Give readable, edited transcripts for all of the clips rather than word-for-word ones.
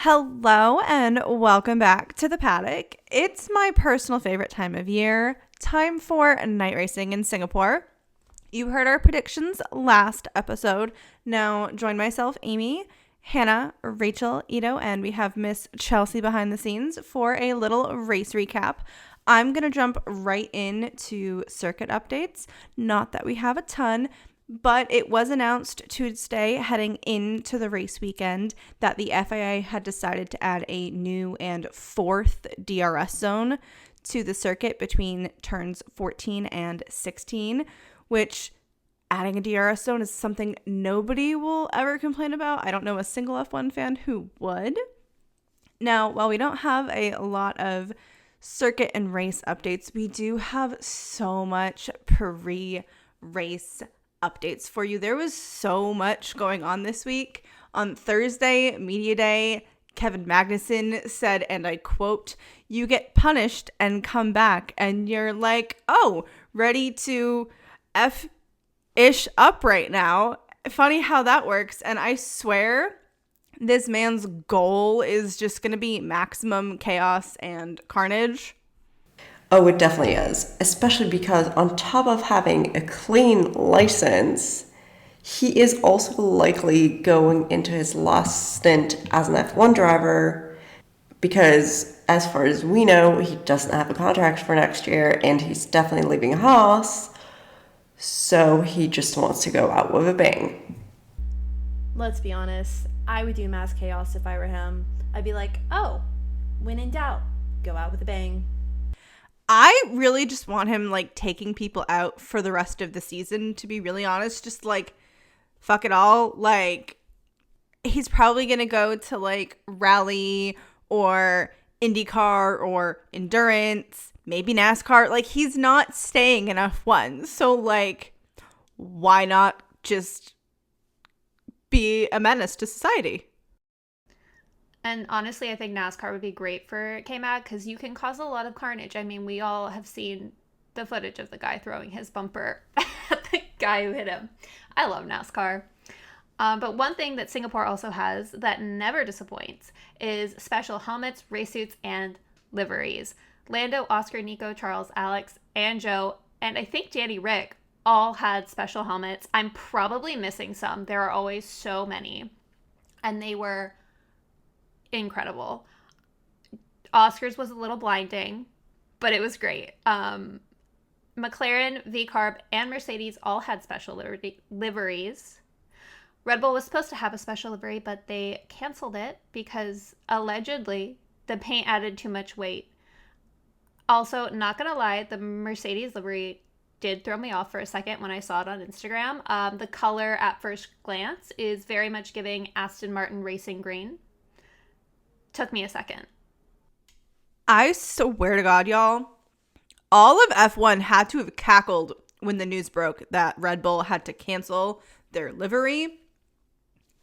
Hello and welcome back to the Paddock. It's my personal favorite time of year, time for night racing in Singapore. You heard our predictions last episode. Now join myself, Amy, Hanna, Rachel, Ito, and we have Miss Chelsea behind the scenes for a little race recap. I'm going to jump right into circuit updates. Not that we have a ton, but it was announced Tuesday heading into the race weekend that the FIA had decided to add a new and fourth DRS zone to the circuit between turns 14 and 16, which adding a DRS zone is something nobody will ever complain about. I don't know a single F1 fan who would. Now, while we don't have a lot of circuit and race updates, we do have so much pre-race updates for you. There was so much going on this week. On Thursday, Media Day, Kevin Magnussen said, and I quote, "You get punished and come back," and you're like, oh, ready to F-ish up right now. Funny how that works. And I swear this man's goal is just going to be maximum chaos and carnage. Oh, it definitely is, especially because on top of having a clean license, he is also likely going into his last stint as an F1 driver because, as far as we know, he doesn't have a contract for next year and he's definitely leaving Haas, so he just wants to go out with a bang. Let's be honest, I would do mass chaos if I were him. I'd be like, oh, when in doubt, go out with a bang. I really just want him like taking people out for the rest of the season, to be really honest. Just like fuck it all. Like he's probably gonna go to like rally or IndyCar or endurance, maybe NASCAR. Like he's not staying in F1. So like why not just be a menace to society? And honestly, I think NASCAR would be great for K-Mag because you can cause a lot of carnage. I mean, we all have seen the footage of the guy throwing his bumper at the guy who hit him. I love NASCAR. But one thing that Singapore also has that never disappoints is special helmets, race suits, and liveries. Lando, Oscar, Nico, Charles, Alex, and Joe, and I think Danny Rick all had special helmets. I'm probably missing some. There are always so many. And they were incredible. Oscars was a little blinding, but it was great. McLaren, VCarb, and Mercedes all had special liveries. Red Bull was supposed to have a special livery, but they canceled it because allegedly the paint added too much weight. Also, not gonna lie, the Mercedes livery did throw me off for a second when I saw it on Instagram. The color at first glance is very much giving Aston Martin racing green. Took me a second. I swear to God, y'all, all of F1 had to have cackled when the news broke that Red Bull had to cancel their livery,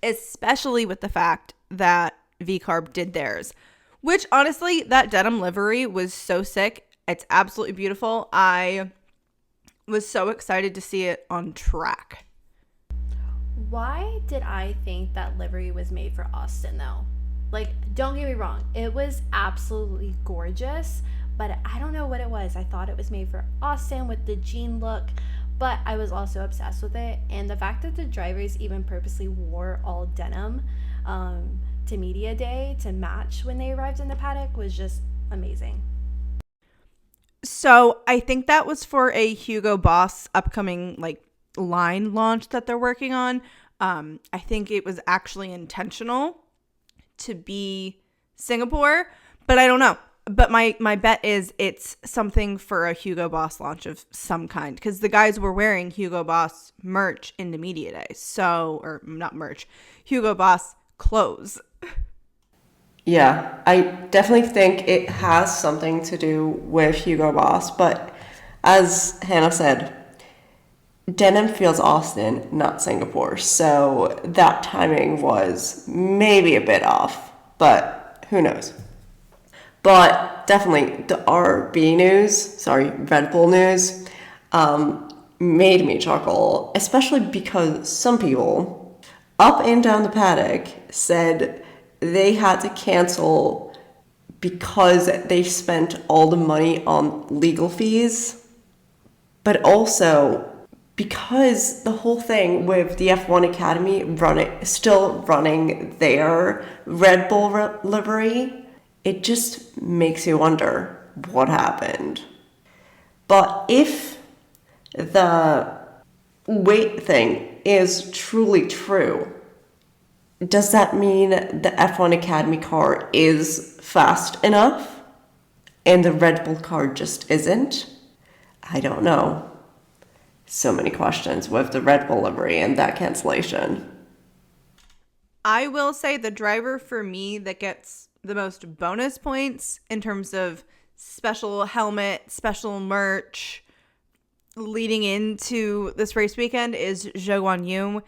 especially with the fact that VCarb did theirs, which honestly, that denim livery was so sick. It's absolutely beautiful. I was so excited to see it on track. Why did I think that livery was made for Austin, though? Like, don't get me wrong, it was absolutely gorgeous, but I don't know what it was. I thought it was made for Austin with the jean look, but I was also obsessed with it. And the fact that the drivers even purposely wore all denim to media day to match when they arrived in the paddock was just amazing. So I think that was for a Hugo Boss upcoming like line launch that they're working on. I think it was actually intentional to be Singapore, but I don't know. But my bet is it's something for a Hugo Boss launch of some kind, because the guys were wearing Hugo Boss merch in the media day. So, or not merch, Hugo Boss clothes. Yeah, I definitely think it has something to do with Hugo Boss, but as Hannah said, denim feels Austin, not Singapore, so that timing was maybe a bit off, but who knows. But definitely the Red Bull news, made me chuckle, especially because some people up and down the paddock said they had to cancel because they spent all the money on legal fees, but also because the whole thing with the F1 Academy still running their Red Bull livery, it just makes you wonder what happened. But if the weight thing is truly true, does that mean the F1 Academy car is fast enough and the Red Bull car just isn't? I don't know. So many questions with the Red Bull livery and that cancellation. I will say the driver for me that gets the most bonus points in terms of special helmet, special merch leading into this race weekend is Zhou Guanyu.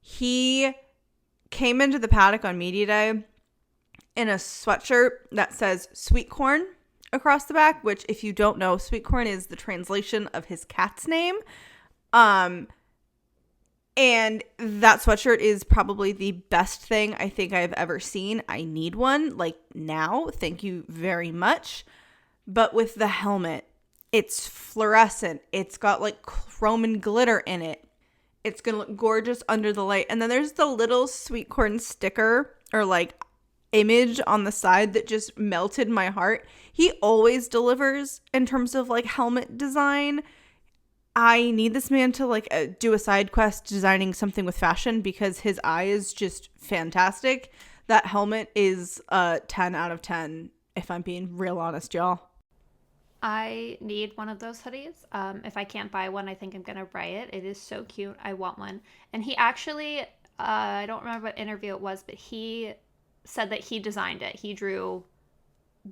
He came into the paddock on media day in a sweatshirt that says sweet corn across the back, which if you don't know, sweet corn is the translation of his cat's name. And that sweatshirt is probably the best thing I think I've ever seen. I need one like now. Thank you very much. But with the helmet, it's fluorescent. It's got like chrome and glitter in it. It's going to look gorgeous under the light. And then there's the little sweet corn sticker or like image on the side that just melted my heart. He always delivers in terms of like helmet design. I need this man to like do a side quest designing something with fashion because his eye is just fantastic. That helmet is a 10 out of 10 if I'm being real honest, y'all. I need one of those hoodies. If I can't buy one, I think I'm going to buy it. It is so cute. I want one. And he actually, I don't remember what interview it was, but he said that he designed it. He drew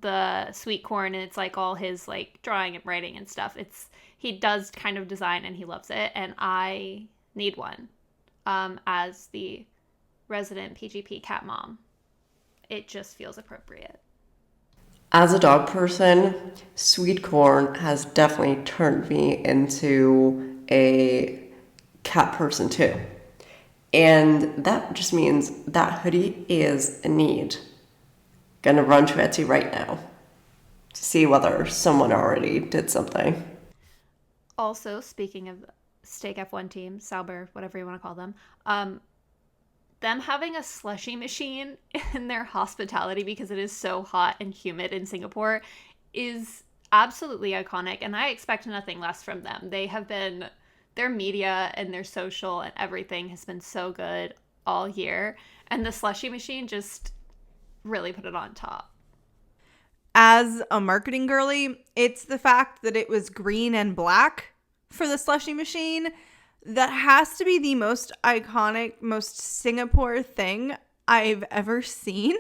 the sweet corn and it's like all his like drawing and writing and stuff. He does kind of design and he loves it. And I need one as the resident PGP cat mom. It just feels appropriate. As a dog person, sweet corn has definitely turned me into a cat person too. And that just means that hoodie is a need. Gonna run to Etsy right now to see whether someone already did something. Also, speaking of Steak F1 team, Sauber, whatever you want to call them, them having a slushy machine in their hospitality because it is so hot and humid in Singapore is absolutely iconic, and I expect nothing less from them. Their media and their social and everything has been so good all year, and the slushy machine just really put it on top. As a marketing girly, it's the fact that it was green and black for the slushy machine that has to be the most iconic, most Singapore thing I've ever seen.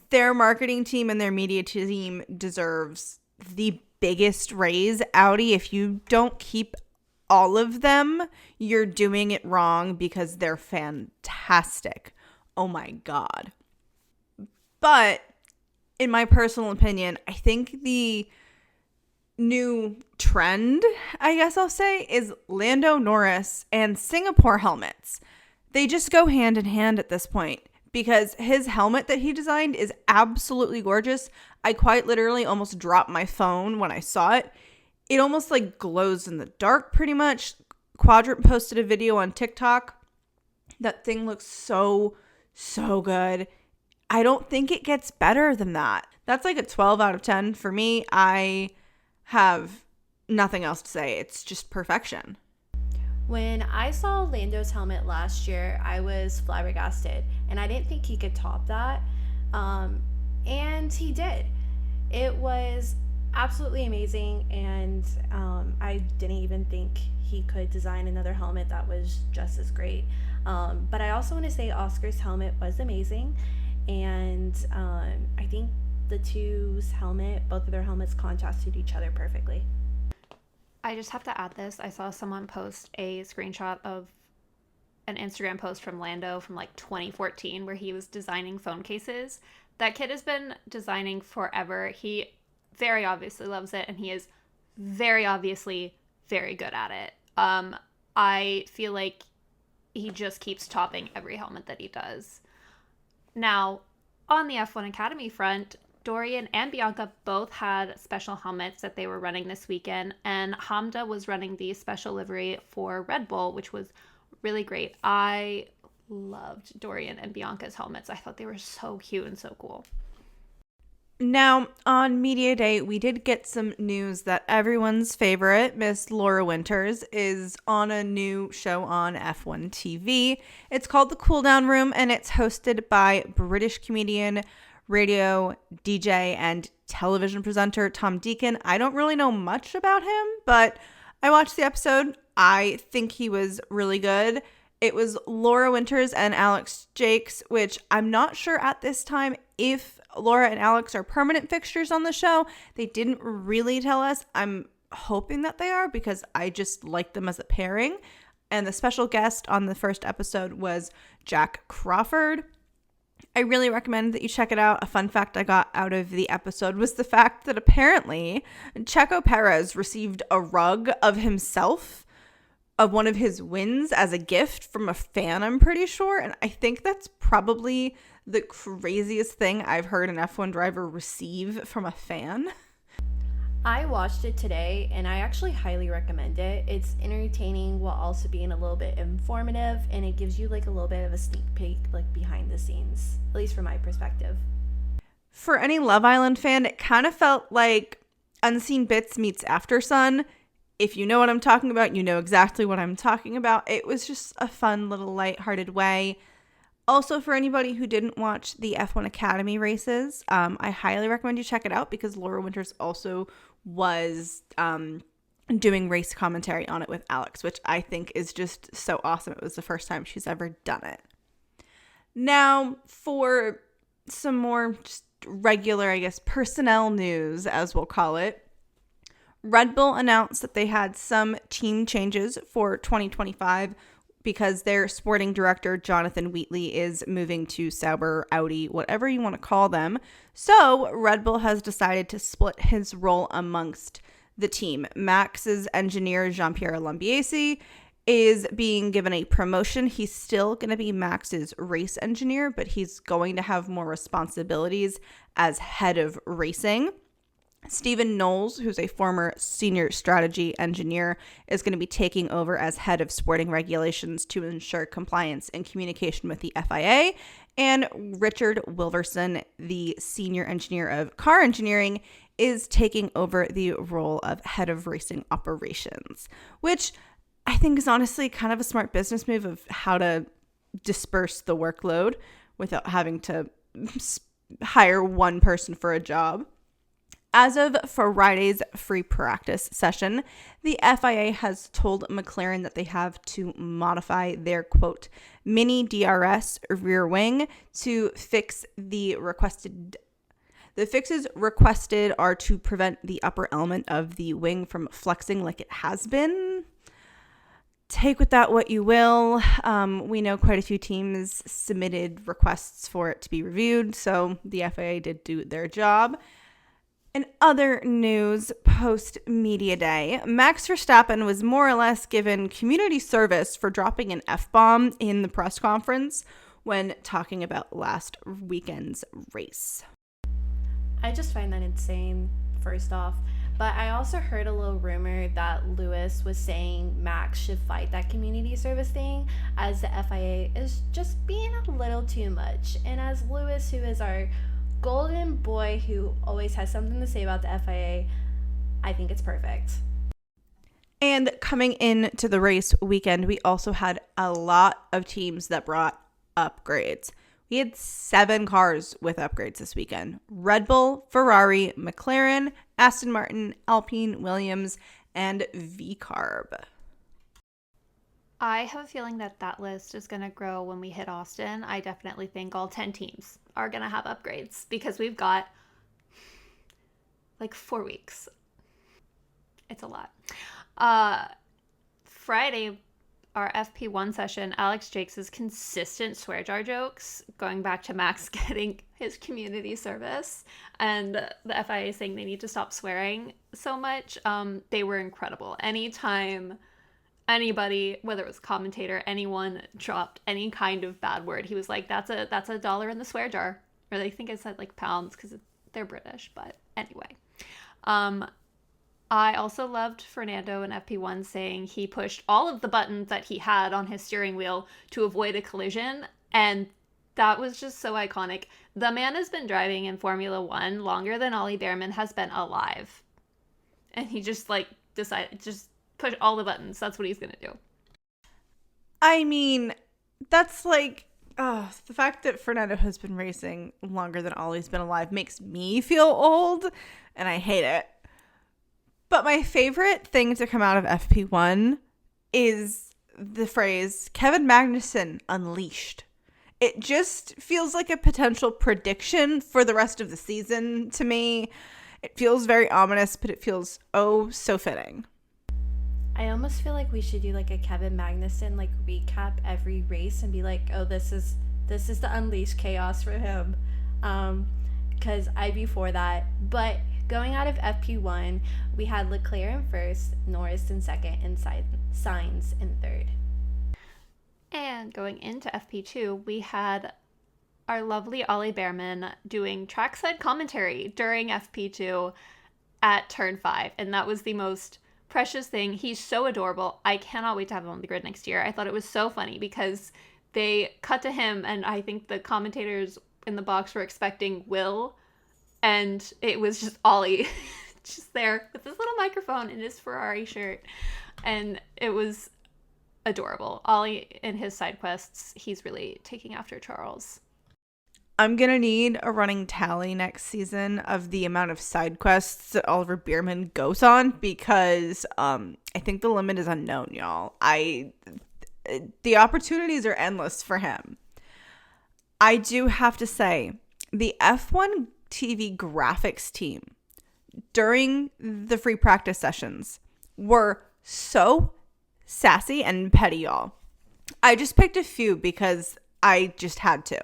Their marketing team and their media team deserves the biggest raise. Audi, if you don't keep all of them, you're doing it wrong because they're fantastic. Oh my God. But in my personal opinion, I think the new trend, I guess I'll say, is Lando Norris and Singapore helmets. They just go hand in hand at this point because his helmet that he designed is absolutely gorgeous. I quite literally almost dropped my phone when I saw it. It almost like glows in the dark pretty much. Quadrant posted a video on TikTok. That thing looks so good. I don't think it gets better than that. That's like a 12 out of 10 for me. I have nothing else to say. It's just perfection. When I saw Lando's helmet last year, I was flabbergasted, and I didn't think he could top that. And he did. It was absolutely amazing, and I didn't even think he could design another helmet that was just as great. But I also want to say Oscar's helmet was amazing, and I think the two's helmet, both of their helmets contrasted each other perfectly. I just have to add this. I saw someone post a screenshot of an Instagram post from Lando from like 2014 where he was designing phone cases. That kid has been designing forever. He very obviously loves it, and he is very obviously very good at it. I feel like he just keeps topping every helmet that he does. Now, on the F1 Academy front, Dorian and Bianca both had special helmets that they were running this weekend, and Hamda was running the special livery for Red Bull, which was really great. I loved Dorian and Bianca's helmets. I thought they were so cute and so cool. Now, on Media Day, we did get some news that everyone's favorite, Miss Laura Winters, is on a new show on F1 TV. It's called The Cool Down Room, and it's hosted by British comedian, radio, DJ, and television presenter Tom Deacon. I don't really know much about him, but I watched the episode. I think he was really good. It was Laura Winters and Alex Jakes, which I'm not sure at this time if Laura and Alex are permanent fixtures on the show. They didn't really tell us. I'm hoping that they are because I just like them as a pairing. And the special guest on the first episode was Jack Crawford. I really recommend that you check it out. A fun fact I got out of the episode was the fact that apparently Checo Perez received a rug of himself of one of his wins as a gift from a fan, I'm pretty sure. And I think that's probably the craziest thing I've heard an F1 driver receive from a fan. I watched it today and I actually highly recommend it. It's entertaining while also being a little bit informative, and it gives you like a little bit of a sneak peek like behind the scenes, at least from my perspective. For any Love Island fan, it kind of felt like Unseen Bits meets After Sun. If you know what I'm talking about, you know exactly what I'm talking about. It was just a fun little lighthearted way. Also, for anybody who didn't watch the F1 Academy races, I highly recommend you check it out because Laura Winters also was doing race commentary on it with Alex, which I think is just so awesome. It was the first time she's ever done it. Now, for some more just regular, I guess, personnel news, as we'll call it. Red Bull announced that they had some team changes for 2025 because their sporting director, Jonathan Wheatley, is moving to Sauber, Audi, whatever you want to call them. So Red Bull has decided to split his role amongst the team. Max's engineer, Jean-Pierre Lambiase, is being given a promotion. He's still going to be Max's race engineer, but he's going to have more responsibilities as head of racing. Stephen Knowles, who's a former senior strategy engineer, is going to be taking over as head of sporting regulations to ensure compliance and communication with the FIA. And Richard Wilverson, the senior engineer of car engineering, is taking over the role of head of racing operations, which I think is honestly kind of a smart business move of how to disperse the workload without having to hire one person for a job. As of Friday's free practice session, the FIA has told McLaren that they have to modify their, quote, mini DRS rear wing to fix the requested. The fixes requested are to prevent the upper element of the wing from flexing like it has been. Take with that what you will. We know quite a few teams submitted requests for it to be reviewed, so the FIA did do their job. In other news, post-Media Day, Max Verstappen was more or less given community service for dropping an F-bomb in the press conference when talking about last weekend's race. I just find that insane, first off. But I also heard a little rumor that Lewis was saying Max should fight that community service thing, as the FIA is just being a little too much. And as Lewis, who is our golden boy who always has something to say about the FIA, I think it's perfect. And coming into the race weekend, we also had a lot of teams that brought upgrades. We had 7 cars with upgrades this weekend. Red Bull, Ferrari, McLaren, Aston Martin, Alpine, Williams, and V-Carb. I have a feeling that list is going to grow when we hit Austin. I definitely think all 10 teams are going to have upgrades because we've got like 4 weeks. It's a lot. Friday, our FP1 session, Alex Jakes' consistent swear jar jokes, going back to Max getting his community service and the FIA saying they need to stop swearing so much, they were incredible. Anytime anybody, whether it was a commentator, anyone dropped any kind of bad word, he was like, that's a dollar in the swear jar. Or they think it said like pounds because they're British. But anyway. I also loved Fernando in FP1 saying he pushed all of the buttons that he had on his steering wheel to avoid a collision. And that was just so iconic. The man has been driving in Formula One longer than Ollie Behrman has been alive. And he just like decided, just push all the buttons. That's what he's going to do. I mean, that's like, the fact that Fernando has been racing longer than Ollie's been alive makes me feel old, and I hate it. But my favorite thing to come out of FP1 is the phrase, Kevin Magnussen unleashed. It just feels like a potential prediction for the rest of the season to me. It feels very ominous, but it feels oh so fitting. I almost feel like we should do like a Kevin Magnussen like recap every race and be like, oh, this is the unleashed chaos for him. Because I'd be for that. But going out of FP1, we had Leclerc in first, Norris in second, and Sainz in third. And going into FP2, we had our lovely Ollie Behrman doing trackside commentary during FP2 at turn 5. And that was the most precious thing. He's so adorable. I cannot wait to have him on the grid next year. I thought it was so funny because they cut to him, and I think the commentators in the box were expecting Will, and it was just Ollie just there with his little microphone in his Ferrari shirt, and it was adorable. Ollie in his side quests, he's really taking after Charles. I'm going to need a running tally next season of the amount of side quests that Oliver Bierman goes on, because I think the limit is unknown, y'all. The opportunities are endless for him. I do have to say, the F1 TV graphics team during the free practice sessions were so sassy and petty, y'all. I just picked a few because I just had to.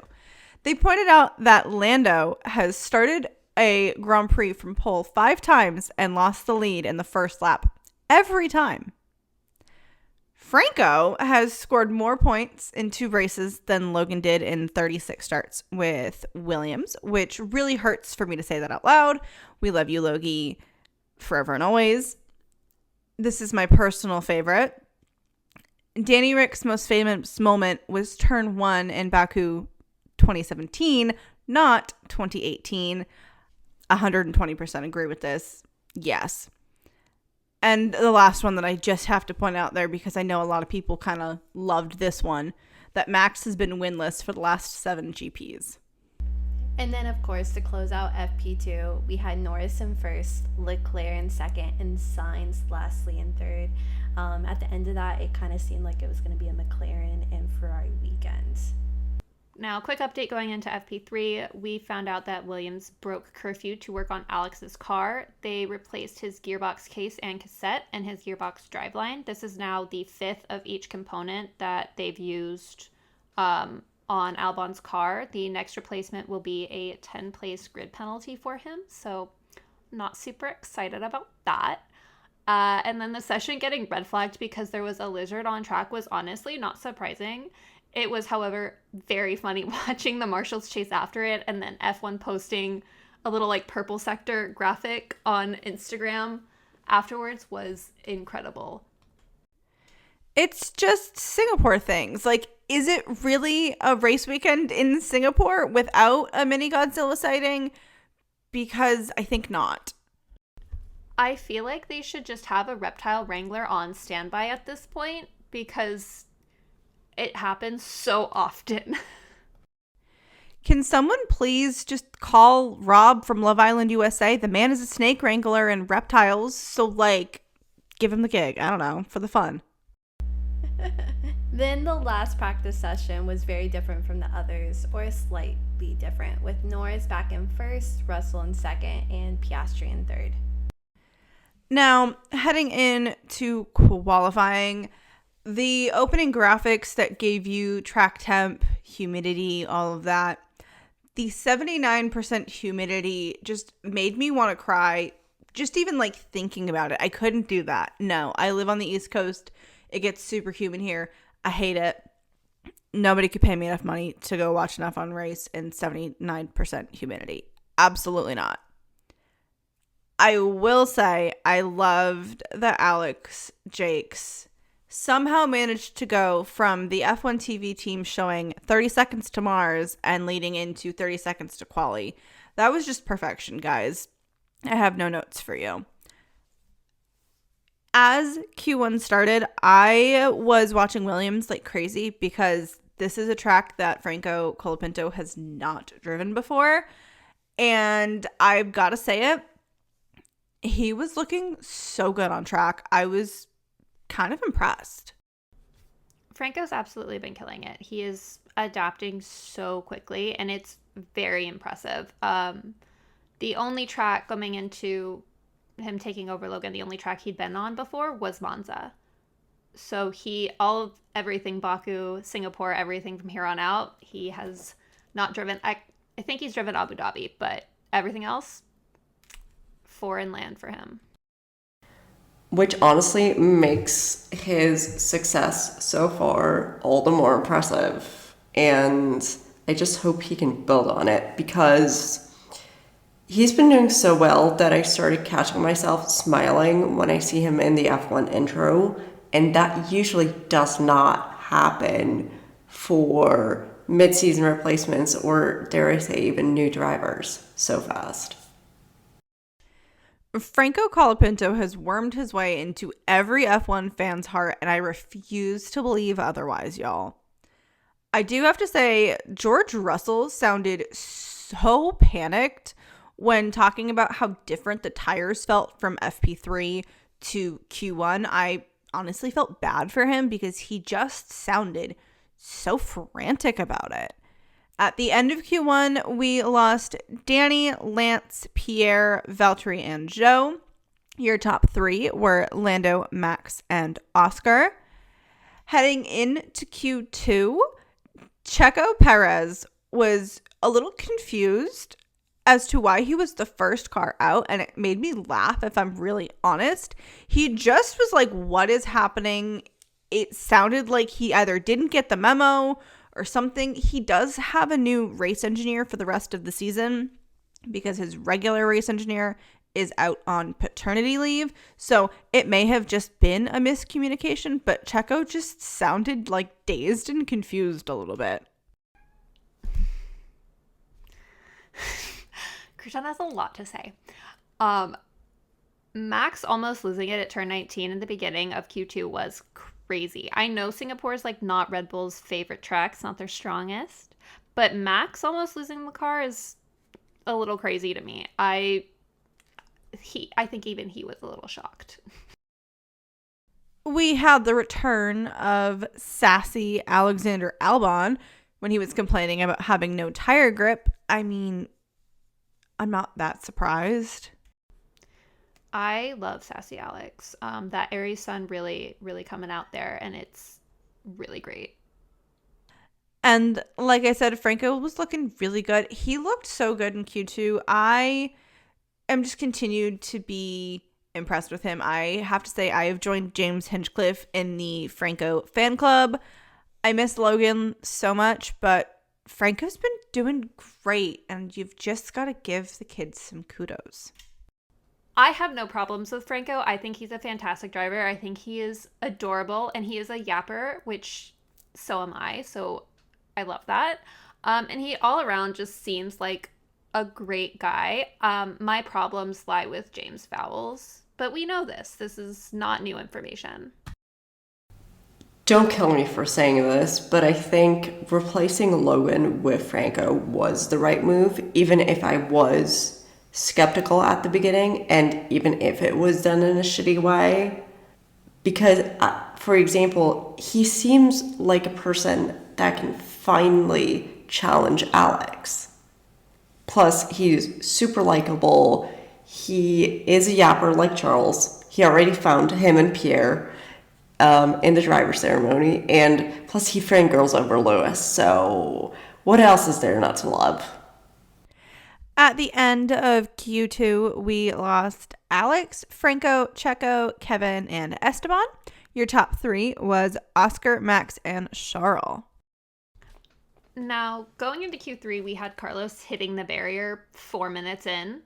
They pointed out that Lando has started a Grand Prix from pole 5 times and lost the lead in the first lap every time. Franco has scored more points in 2 races than Logan did in 36 starts with Williams, which really hurts for me to say that out loud. We love you, Logie, forever and always. This is my personal favorite. Danny Rick's most famous moment was turn 1 in Baku 2017, not 2018. 120% agree with this. Yes. And the last one that I just have to point out there, because I know a lot of people kind of loved this one, that Max has been winless for the last 7 GPs. And then, of course, to close out FP2, we had Norris in first, Leclerc in second, and Sainz lastly in third. At the end of that, it kind of seemed like it was going to be a McLaren and Ferrari weekend. Now, quick update going into FP3, we found out that Williams broke curfew to work on Alex's car. They replaced his gearbox case and cassette and his gearbox driveline. This is now the 5th of each component that they've used on Albon's car. The next replacement will be a 10-place grid penalty for him, so not super excited about that. And then the session getting red flagged because there was a lizard on track was honestly not surprising. It was, however, very funny watching the marshals chase after it, and then F1 posting a little like purple sector graphic on Instagram afterwards was incredible. It's just Singapore things. Like, is it really a race weekend in Singapore without a mini Godzilla sighting? Because I think not. I feel like they should just have a reptile wrangler on standby at this point, because it happens so often. Can someone please just call Rob from Love Island USA? The man is a snake wrangler and reptiles, so like, give him the gig. I don't know, for the fun. Then the last practice session was very different from the others, or slightly different, with Norris back in first, Russell in second, and Piastri in third. Now, heading into qualifying, the opening graphics that gave you track temp, humidity, all of that, the 79% humidity just made me want to cry, just even like thinking about it. I couldn't do that. No, I live on the East Coast. It gets superhuman here. I hate it. Nobody could pay me enough money to go watch an F1 race in 79% humidity. Absolutely not. I will say I loved that Alex Jakes somehow managed to go from the F1 TV team showing 30 seconds to Mars and leading into 30 seconds to quali. That was just perfection, guys. I have no notes for you. As Q1 started, I was watching Williams like crazy because this is a track that Franco Colapinto has not driven before. And I've got to say it, he was looking so good on track. I was kind of impressed. Franco's absolutely been killing it. He is adapting so quickly, and it's very impressive. The only track coming into him taking over Logan, the only track he'd been on before was Monza. So everything Baku, Singapore, everything from here on out, he has not driven. I think he's driven Abu Dhabi, but everything else, foreign land for him. Which honestly makes his success so far all the more impressive. And I just hope he can build on it because he's been doing so well that I started catching myself smiling when I see him in the F1 intro. And that usually does not happen for mid-season replacements or, dare I say, even new drivers so fast. Franco Colapinto has wormed his way into every F1 fan's heart, and I refuse to believe otherwise, y'all. I do have to say, George Russell sounded so panicked when talking about how different the tires felt from FP3 to Q1. I honestly felt bad for him because he just sounded so frantic about it. At the end of Q1, we lost Danny, Lance, Pierre, Valtteri, and Joe. Your top three were Lando, Max, and Oscar. Heading into Q2, Checo Perez was a little confused as to why he was the first car out, and it made me laugh, if I'm really honest. He just was like, what is happening? It sounded like he either didn't get the memo or something. He does have a new race engineer for the rest of the season because his regular race engineer is out on paternity leave. So it may have just been a miscommunication, but Checo just sounded like dazed and confused a little bit. Krishan has a lot to say. Max almost losing it at turn 19 in the beginning of Q2 was crazy. I know Singapore's like not Red Bull's favorite track, it's not their strongest, but Max almost losing the car is a little crazy to me. I think even he was a little shocked. We had the return of sassy Alexander Albon when he was complaining about having no tire grip. I mean, I'm not that surprised. I love Sassy Alex. That Aries sun really, really coming out there, and it's really great. And like I said, Franco was looking really good. He looked so good in Q2. I am just continued to be impressed with him. I have to say I have joined James Hinchcliffe in the Franco fan club. I miss Logan so much, but Franco's been doing great, and you've just got to give the kids some kudos. I have no problems with Franco. I think he's a fantastic driver. I think he is adorable, and he is a yapper, which so am I. So I love that. And he all around just seems like a great guy. My problems lie with James Vowles, but we know this. This is not new information. Don't kill me for saying this, but I think replacing Logan with Franco was the right move, even if I was skeptical at the beginning, and even if it was done in a shitty way. Because, for example, he seems like a person that can finally challenge Alex. Plus, he's super likable. He is a yapper like Charles. He already found him and Pierre in the driver ceremony, and plus he fangirls over Lewis, so what else is there not to love? At the end of Q2, we lost Alex, Franco, Checo, Kevin, and Esteban. Your top 3 was Oscar, Max, and Charles. Now, going into Q3, we had Carlos hitting the barrier 4 minutes in,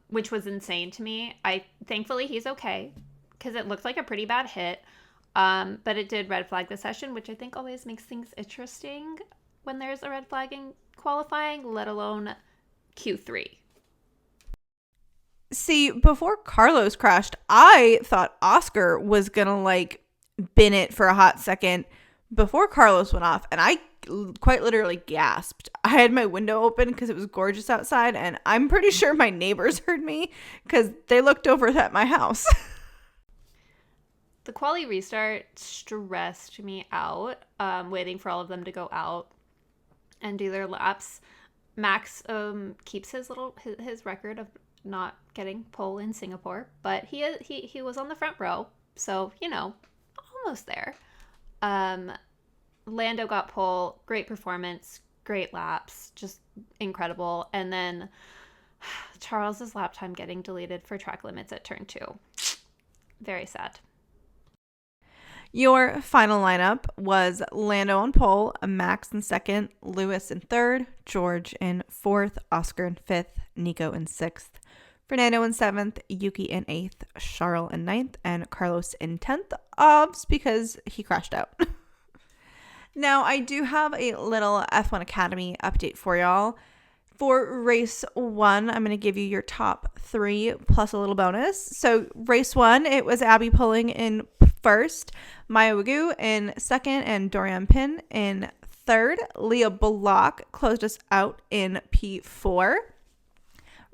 which was insane to me. Thankfully, he's okay, because it looked like a pretty bad hit. But it did red flag the session, which I think always makes things interesting when there's a red flag in qualifying, let alone Q3. See, before Carlos crashed, I thought Oscar was gonna like bin it for a hot second before Carlos went off, and I quite literally gasped. I had my window open because it was gorgeous outside, and I'm pretty sure my neighbors heard me because they looked over at my house. The quali restart stressed me out, waiting for all of them to go out and do their laps. Max keeps his record of not getting pole in Singapore, but he was on the front row, so almost there. Lando got pole, great performance, great laps, just incredible. And then Charles's lap time getting deleted for track limits at turn 2. Very sad. Your final lineup was Lando on pole, Max in second, Lewis in third, George in fourth, Oscar in fifth, Nico in sixth, Fernando in seventh, Yuki in eighth, Charles in ninth, and Carlos in 10th, obs because he crashed out. Now, I do have a little F1 Academy update for y'all. For race 1, I'm going to give you your top 3 plus a little bonus. So race 1, it was Abby pulling in first, Maya Wagoo in second, and Dorian Pin in third. Leah Block closed us out in P4.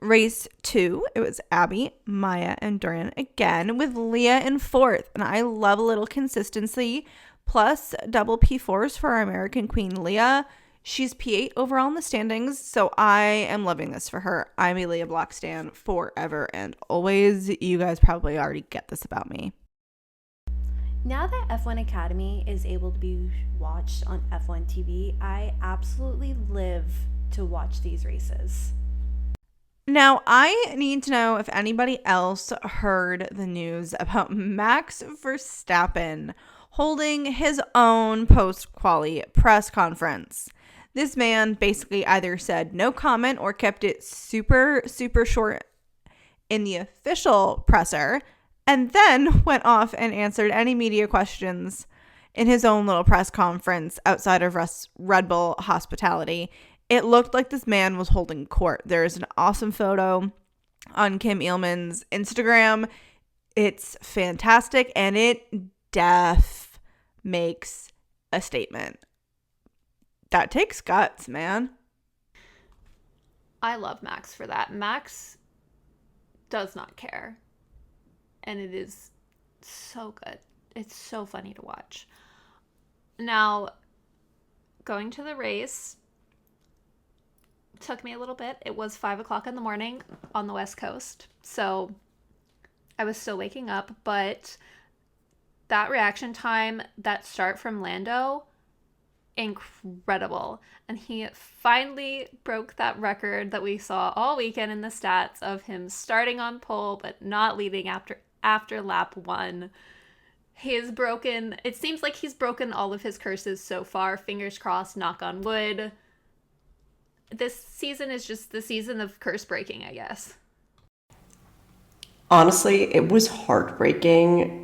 Race 2, it was Abby, Maya, and Dorian again with Leah in fourth. And I love a little consistency. Plus double P4s for our American Queen Leah. She's P8 overall in the standings, so I am loving this for her. I'm a Leah Block stan forever and always. You guys probably already get this about me. Now that F1 Academy is able to be watched on F1 TV, I absolutely live to watch these races. Now, I need to know if anybody else heard the news about Max Verstappen holding his own post-quali press conference. This man basically either said no comment or kept it super, super short in the official presser, and then went off and answered any media questions in his own little press conference outside of Red Bull hospitality. It looked like this man was holding court. There's an awesome photo on Kim Eelman's Instagram. It's fantastic, and it makes a statement. That takes guts, man. I love Max for that. Max does not care. And it is so good. It's so funny to watch. Now, going to the race took me a little bit. It was 5 o'clock in the morning on the West Coast. So I was still waking up, but that reaction time, that start from Lando, incredible. And he finally broke that record that we saw all weekend in the stats of him starting on pole but not leading after lap 1. It seems like he's broken all of his curses so far. Fingers crossed, knock on wood. This season is just the season of curse breaking, I guess. Honestly, it was heartbreaking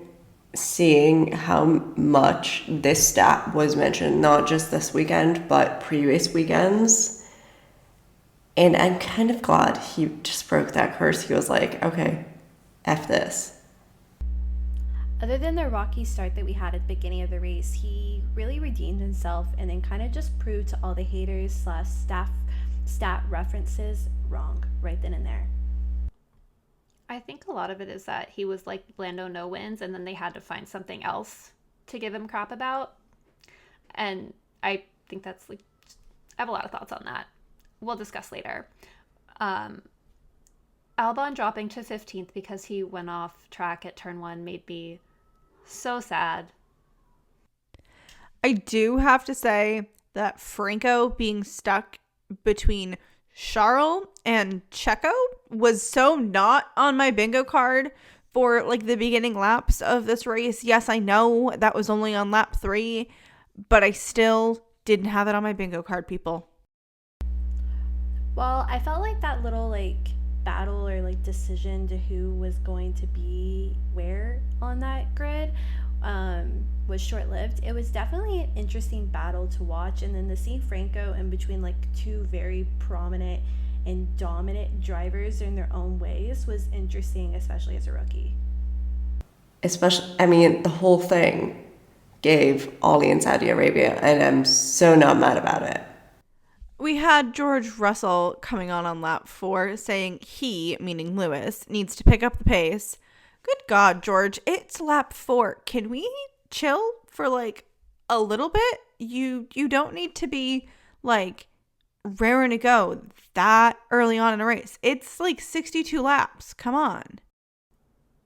seeing how much this stat was mentioned, not just this weekend, but previous weekends. And I'm kind of glad he just broke that curse. He was like, okay, F this. Other than the rocky start that we had at the beginning of the race, he really redeemed himself and then kind of just proved to all the haters / stat references wrong right then and there. I think a lot of it is that he was like Lando no wins, and then they had to find something else to give him crap about. And I think I have a lot of thoughts on that. We'll discuss later. Albon dropping to 15th because he went off track at turn 1 made me so sad. I do have to say that Franco being stuck between Charles and Checo was so not on my bingo card for like the beginning laps of this race. Yes, I know that was only on lap 3, but I still didn't have it on my bingo card, people. Well, I felt like that little like battle or like decision to who was going to be where on that grid was short-lived. It was definitely an interesting battle to watch, and then to see Franco in between like two very prominent and dominant drivers in their own ways was interesting, especially as a rookie. Especially, I mean, the whole thing gave Ollie in Saudi Arabia, and I'm so not mad about it. We had George Russell coming on lap 4 saying he, meaning Lewis, needs to pick up the pace. Good God, George, it's lap 4. Can we chill for like a little bit? You don't need to be like raring to go that early on in a race. It's like 62 laps. Come on.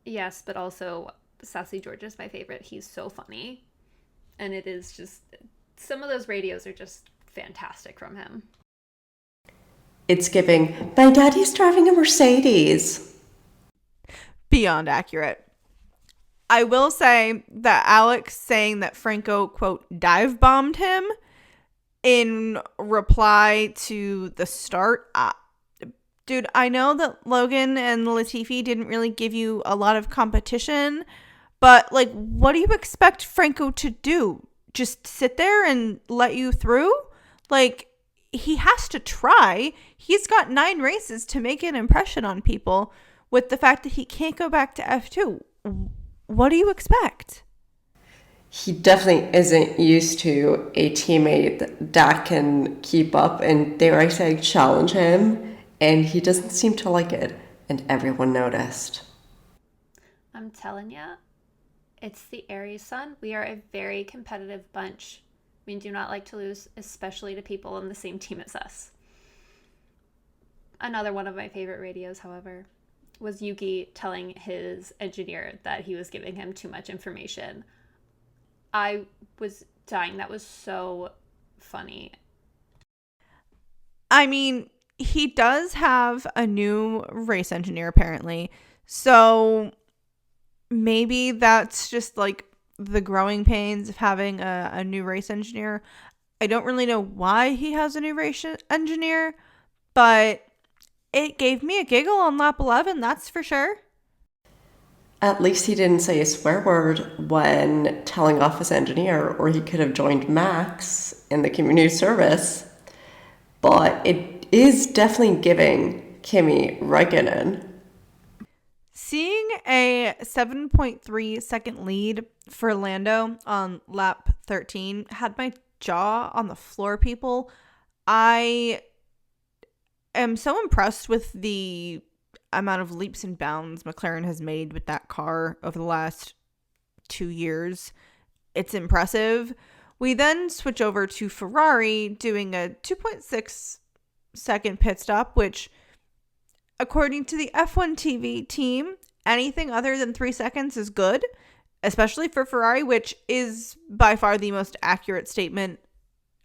Yes, but also Sassy George is my favorite. He's so funny. And it is just, some of those radios are just fantastic from him. It's giving, my daddy's driving a Mercedes. Beyond accurate. I will say that Alex saying that Franco, quote, dive bombed him in reply to the start. Dude, I know that Logan and Latifi didn't really give you a lot of competition, but like, what do you expect Franco to do? Just sit there and let you through? Like, he has to try. He's got 9 races to make an impression on people with the fact that he can't go back to F2. What do you expect? He definitely isn't used to a teammate that can keep up and, dare I say, challenge him, and he doesn't seem to like it, and everyone noticed. I'm telling you, it's the Aries sun. We are a very competitive bunch. We do not like to lose, especially to people on the same team as us. Another one of my favorite radios, however, was Yuki telling his engineer that he was giving him too much information. I was dying. That was so funny. I mean, he does have a new race engineer apparently. So maybe that's just like the growing pains of having a new race engineer. I don't really know why he has a new race engineer, but it gave me a giggle on lap 11, that's for sure. At least he didn't say a swear word when telling off his engineer, or he could have joined Max in the community service. But it is definitely giving Kimi Räikkönen. Seeing a 7.3 second lead for Lando on lap 13 had my jaw on the floor, people. I am so impressed with the amount of leaps and bounds McLaren has made with that car over the last 2 years. It's impressive. We then switch over to Ferrari doing a 2.6 second pit stop, which, according to the F1 TV team, anything other than 3 seconds is good, especially for Ferrari, which is by far the most accurate statement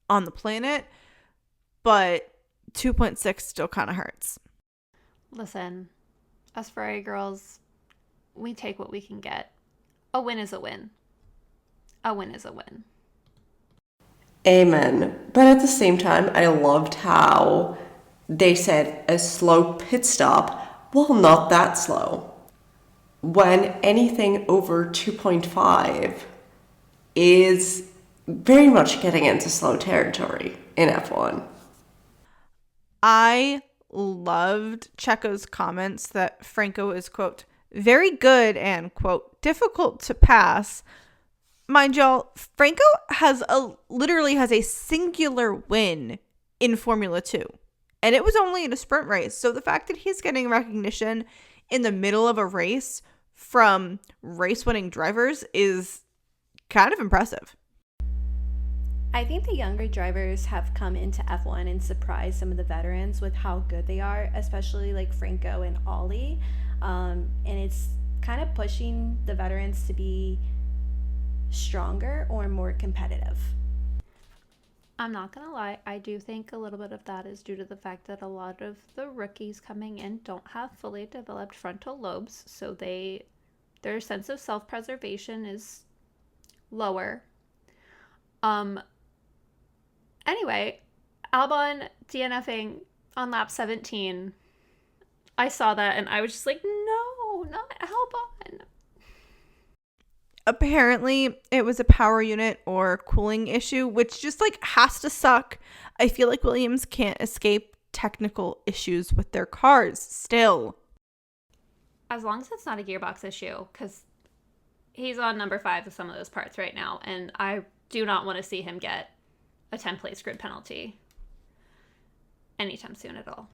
on the planet. But 2.6 still kind of hurts. Listen, us Ferrari girls, we take what we can get. A win is a win. A win is a win. Amen. But at the same time, I loved how they said a slow pit stop. Well, not that slow. When anything over 2.5 is very much getting into slow territory in F1. I loved Checo's comments that Franco is, quote, very good and, quote, difficult to pass. Mind y'all, Franco literally has a singular win in Formula 2. And it was only in a sprint race. So the fact that he's getting recognition in the middle of a race from race-winning drivers is kind of impressive. I think the younger drivers have come into F1 and surprised some of the veterans with how good they are, especially like Franco and Ollie. And it's kind of pushing the veterans to be stronger or more competitive. I'm not gonna lie, I do think a little bit of that is due to the fact that a lot of the rookies coming in don't have fully developed frontal lobes, so they Their sense of self-preservation is lower. Anyway, Albon DNFing on lap 17. I saw that and I was just like, no, not Albon. Apparently, it was a power unit or cooling issue, which just like has to suck. I feel like Williams can't escape technical issues with their cars still. As long as it's not a gearbox issue, because he's on number 5 of some of those parts right now, and I do not want to see him get a 10-place grid penalty anytime soon at all.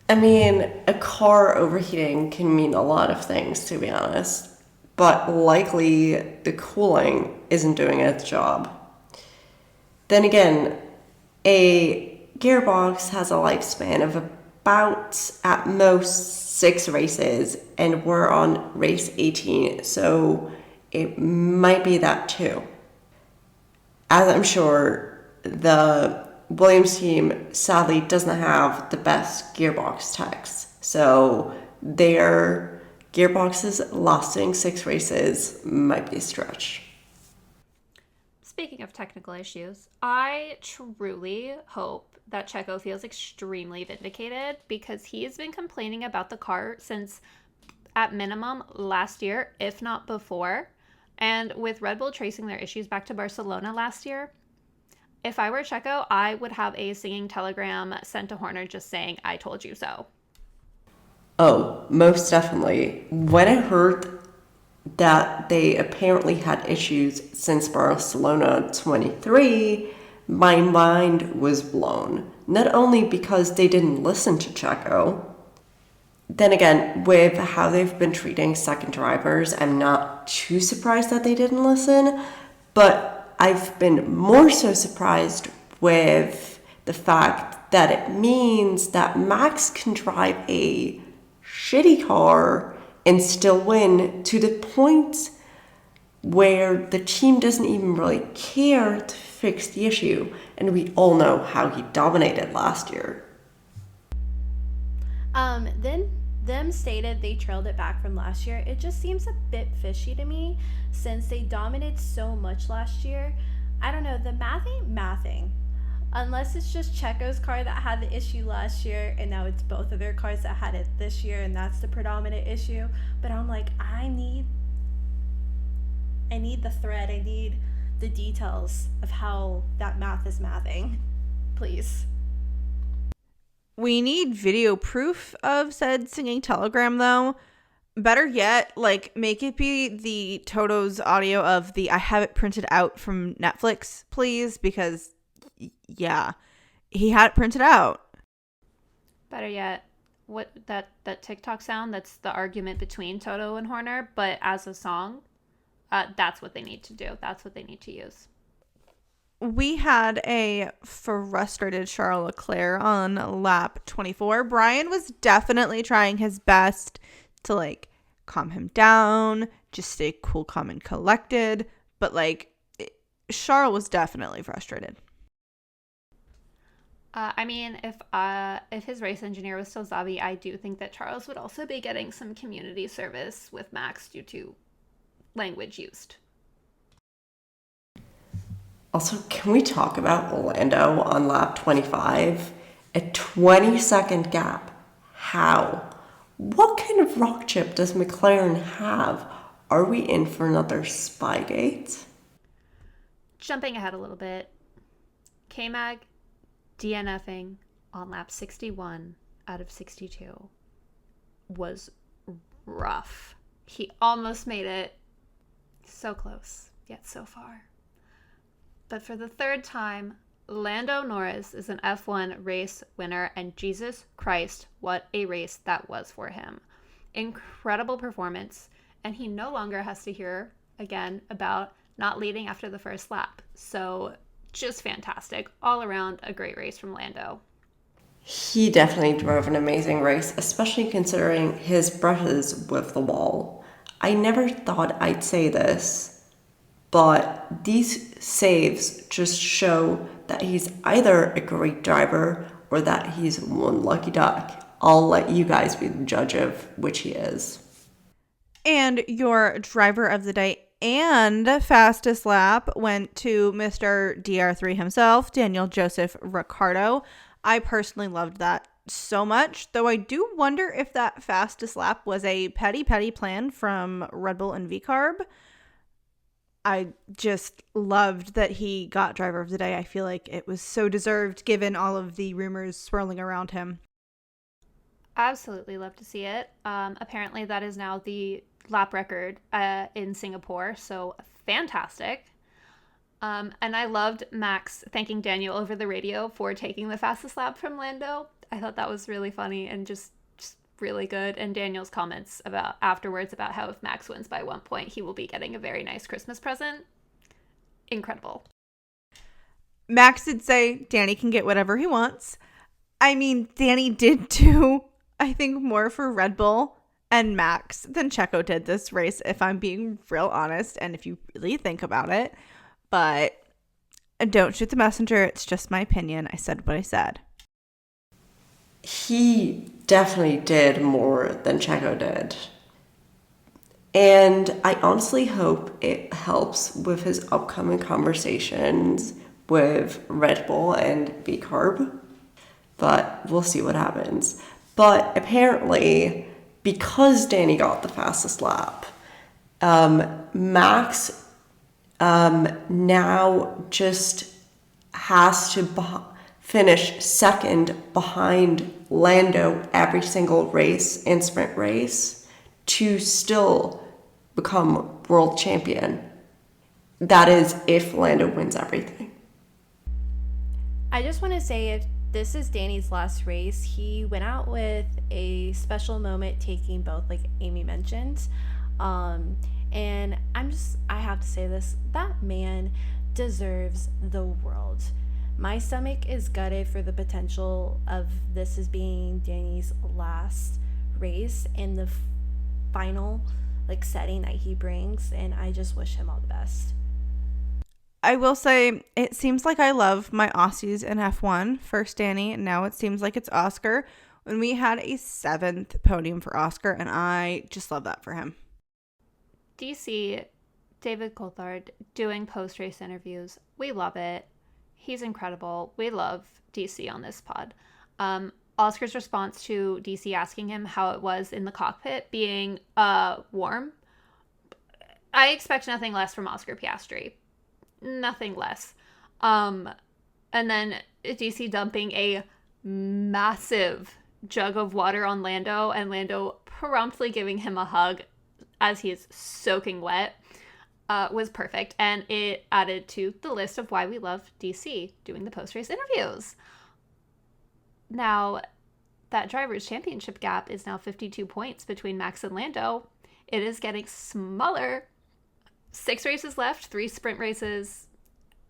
I mean, a car overheating can mean a lot of things, to be honest, but likely the cooling isn't doing its job. Then again, a gearbox has a lifespan of about, at most, 6 races, and we're on race 18, so it might be that too. As I'm sure, the Williams team sadly doesn't have the best gearbox techs, so their gearboxes lasting 6 races might be a stretch. Speaking of technical issues, I truly hope that Checo feels extremely vindicated, because he has been complaining about the car since at minimum last year, if not before. And with Red Bull tracing their issues back to Barcelona last year, if I were Checo, I would have a singing telegram sent to Horner just saying, I told you so. Oh, most definitely. When I heard that they apparently had issues since Barcelona 23, my mind was blown. Not only because they didn't listen to Checo, then again, with how they've been treating second drivers, I'm not too surprised that they didn't listen, but I've been more so surprised with the fact that it means that Max can drive a shitty car and still win, to the point where the team doesn't even really care to fix the issue. And we all know how he dominated last year. Then them stated they trailed it back from last year. It just seems a bit fishy to me, since they dominated so much last year. I don't know, the math ain't mathing. Unless it's just Checo's car that had the issue last year, and now it's both of their cars that had it this year, and that's the predominant issue. But I'm like, I need the thread. I need the details of how that math is mathing. Please. We need video proof of said singing telegram, though. Better yet, like, make it be the Toto's audio of the I have it printed out from Netflix, please, because yeah, he had it printed out. Better yet, what that TikTok sound, that's the argument between Toto and Horner, but as a song, that's what they need to do. That's what they need to use. We had a frustrated Charles Leclerc on lap 24. Brian was definitely trying his best to, like, calm him down, just stay cool, calm, and collected. But, like, Charles was definitely frustrated. I mean, if his race engineer was still Zabi, I do think that Charles would also be getting some community service with Max due to language used. Also, can we talk about Lando on lap 25? A 20-second gap. How? What kind of rock chip does McLaren have? Are we in for another Spygate? Jumping ahead a little bit, K-Mag DNFing on lap 61 out of 62 was rough. He almost made it. So close, yet so far. But for the third time, Lando Norris is an F1 race winner, and Jesus Christ, what a race that was for him. Incredible performance, and he no longer has to hear again about not leading after the first lap. So just fantastic. All around a great race from Lando. He definitely drove an amazing race, especially considering his brushes with the wall. I never thought I'd say this, but these saves just show that he's either a great driver or that he's one lucky duck. I'll let you guys be the judge of which he is. And your driver of the day and fastest lap went to Mr. DR3 himself, Daniel Joseph Ricciardo. I personally loved that so much, though I do wonder if that fastest lap was a petty plan from Red Bull and VCarb. I just loved that he got driver of the day. I feel like it was so deserved given all of the rumors swirling around him. Absolutely love to see it. Apparently that is now the lap record in Singapore, so fantastic. And I loved Max thanking Daniel over the radio for taking the fastest lap from Lando. I thought that was really funny and just really good. And Daniel's comments about afterwards about how if Max wins by 1 point, he will be getting a very nice Christmas present. Incredible. Max did say Danny can get whatever he wants. I mean, Danny did do, I think, more for Red Bull and Max than Checo did this race, if I'm being real honest, and if you really think about it. But don't shoot the messenger. It's just my opinion. I said what I said. He definitely did more than Checo did. And I honestly hope it helps with his upcoming conversations with Red Bull and VCarb. But we'll see what happens. But apparently, because Danny got the fastest lap, Max now just has to finish second behind Lando every single race and sprint race to still become world champion. That is if Lando wins everything. I just want to say, if this is Danny's last race, he went out with a special moment taking both, like Amy mentioned. And I have to say this, that man deserves the world. My stomach is gutted for the potential of this as being Danny's last race and the final setting that he brings, and I just wish him all the best. I will say, it seems like I love my Aussies in F1. First Danny, and now it seems like it's Oscar. When we had a 7th podium for Oscar, and I just love that for him. DC, David Coulthard, doing post-race interviews. We love it. He's incredible. We love DC on this pod. Oscar's response to DC asking him how it was in the cockpit being warm. I expect nothing less from Oscar Piastri. Nothing less. And then DC dumping a massive jug of water on Lando, and Lando promptly giving him a hug as he is soaking wet. Was perfect, and it added to the list of why we love DC doing the post-race interviews. Now, that driver's championship gap is now 52 points between Max and Lando. It is getting smaller. 6 races left, 3 sprint races.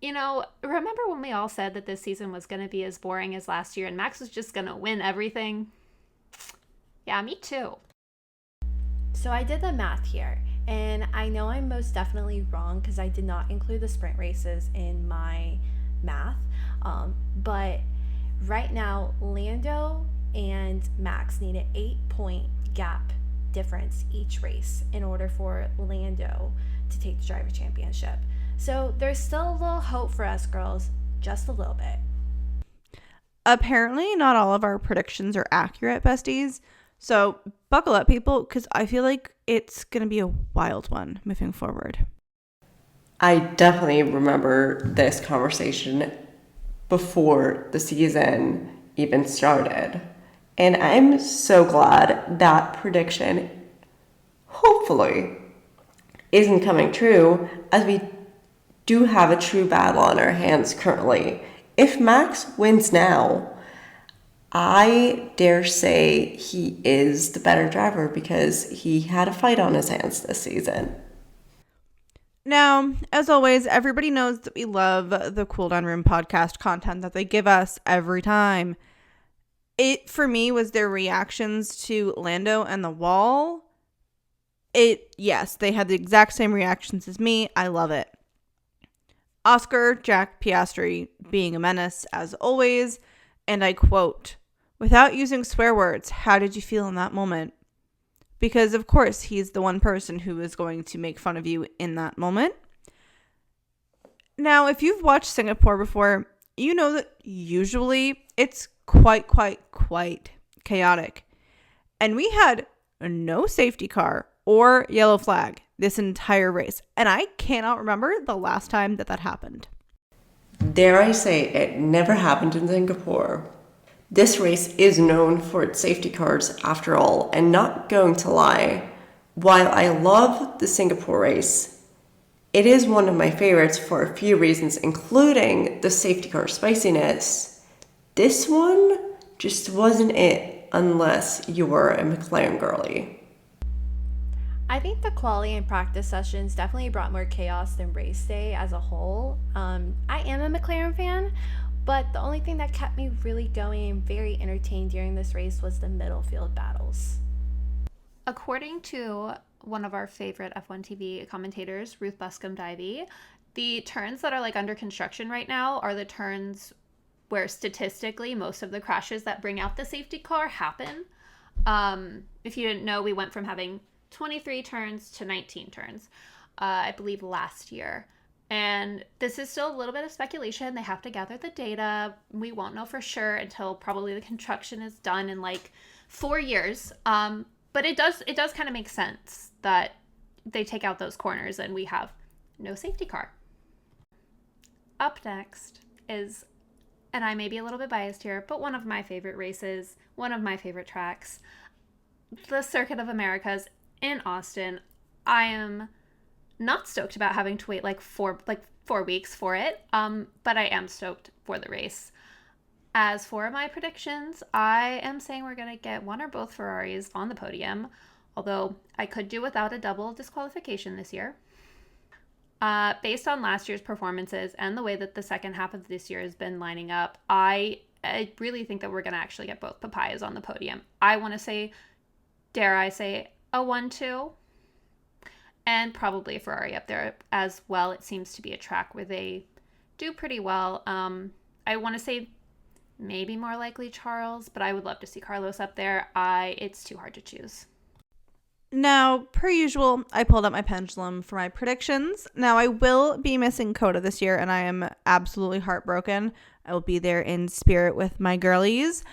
You know, remember when we all said that this season was going to be as boring as last year and Max was just going to win everything? Yeah, me too. So I did the math here, and I know I'm most definitely wrong because I did not include the sprint races in my math. But right now, Lando and Max need an 8-point gap difference each race in order for Lando to take the driver championship. So there's still a little hope for us girls, just a little bit. Apparently, not all of our predictions are accurate, besties. So buckle up, people, because I feel like it's going to be a wild one moving forward. I definitely remember this conversation before the season even started. And I'm so glad that prediction, hopefully, isn't coming true, as we do have a true battle on our hands currently. If Max wins now, I dare say he is the better driver because he had a fight on his hands this season. Now, as always, everybody knows that we love the Cool Down Room podcast content that they give us every time. It, for me, was their reactions to Lando and the wall. Yes, they had the exact same reactions as me. I love it. Oscar Jack Piastri being a menace as always, and I quote, "Without using swear words, how did you feel in that moment?" because of course he's the one person who is going to make fun of you in that moment. Now, if you've watched Singapore before, you know that usually it's quite chaotic. And we had no safety car or yellow flag this entire race. And I cannot remember the last time that happened. Dare I say, it never happened in Singapore. This race is known for its safety cars after all, and not going to lie, while I love the Singapore race, it is one of my favorites for a few reasons, including the safety car spiciness. This one just wasn't it unless you were a McLaren girly. I think the quali and practice sessions definitely brought more chaos than race day as a whole. I am a McLaren fan, but the only thing that kept me really going and very entertained during this race was the middle field battles. According to one of our favorite F1 TV commentators, Ruth Buscombe-Divey, the turns that are like under construction right now are the turns where statistically most of the crashes that bring out the safety car happen. If you didn't know, we went from having 23 turns to 19 turns, I believe last year. And this is still a little bit of speculation. They have to gather the data. We won't know for sure until probably the construction is done in like 4 years. But it does kind of make sense that they take out those corners and we have no safety car. Up next is, and I may be a little bit biased here, but one of my favorite races, one of my favorite tracks, the Circuit of Americas in Austin. I am not stoked about having to wait like four weeks for it, but I am stoked for the race. As for my predictions, I am saying we're going to get one or both Ferraris on the podium, although I could do without a double disqualification this year. Based on last year's performances and the way that the second half of this year has been lining up, I really think that we're going to actually get both papayas on the podium. I want to say, dare I say, a 1-2, and probably a Ferrari up there as well. It seems to be a track where they do pretty well. I want to say maybe more likely Charles, but I would love to see Carlos up there. It's too hard to choose. Now, per usual, I pulled up my pendulum for my predictions. Now, I will be missing Coda this year, and I am absolutely heartbroken. I will be there in spirit with my girlies.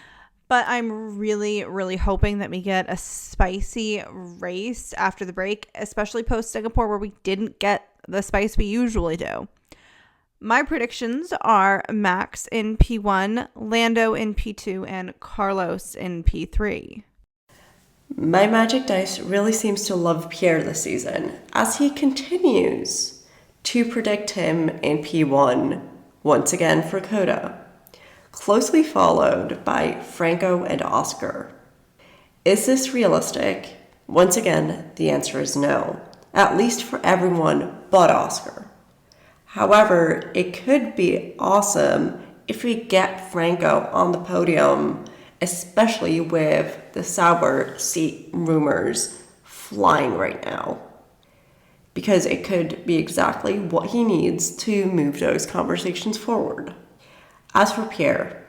But I'm really, really hoping that we get a spicy race after the break, especially post-Singapore where we didn't get the spice we usually do. My predictions are Max in P1, Lando in P2, and Carlos in P3. My magic dice really seems to love Pierre this season, as he continues to predict him in P1, once again for Coda, closely followed by Franco and Oscar. Is this realistic? Once again, the answer is no, at least for everyone but Oscar. However, it could be awesome if we get Franco on the podium, especially with the Sauber seat rumors flying right now, because it could be exactly what he needs to move those conversations forward. As for Pierre,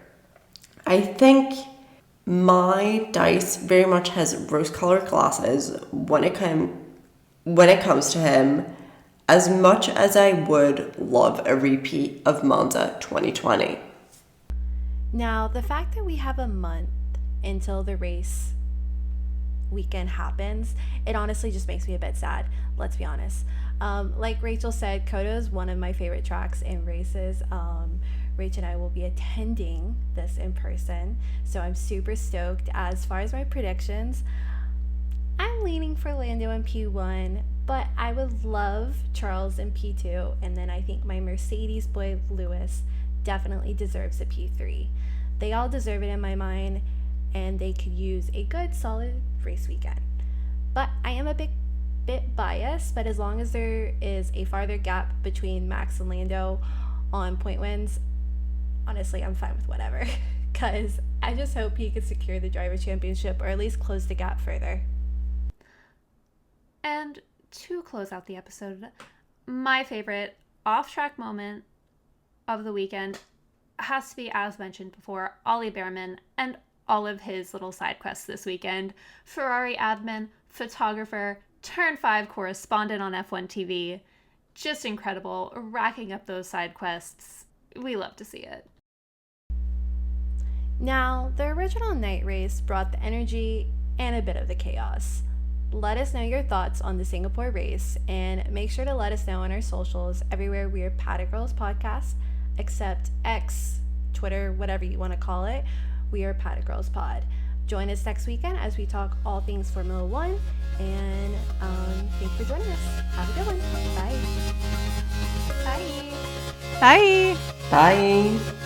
I think my dice very much has rose-colored glasses when it comes to him, as much as I would love a repeat of Monza 2020. Now, the fact that we have a month until the race weekend happens, it honestly just makes me a bit sad, let's be honest. Like Rachel said, Coda is one of my favorite tracks in races. Rach and I will be attending this in person, so I'm super stoked. As far as my predictions, I'm leaning for Lando in P1, but I would love Charles in P2, and then I think my Mercedes boy Lewis definitely deserves a P3. They all deserve it in my mind, and they could use a good solid race weekend. But I am a bit biased, but as long as there is a farther gap between Max and Lando on point wins, honestly, I'm fine with whatever, because I just hope he could secure the driver championship or at least close the gap further. And to close out the episode, my favorite off-track moment of the weekend has to be, as mentioned before, Ollie Behrman and all of his little side quests this weekend. Ferrari admin photographer, Turn 5 correspondent on F1 TV. Just incredible, racking up those side quests. We love to see it. Now, the original night race brought the energy and a bit of the chaos. Let us know your thoughts on the Singapore race, and make sure to let us know on our socials everywhere we are Paddock Girls Podcast, except X, Twitter, whatever you want to call it. We are Paddock Girls Pod. Join us next weekend as we talk all things Formula One, and thanks for joining us. Have a good one. Bye. Bye. Bye. Bye.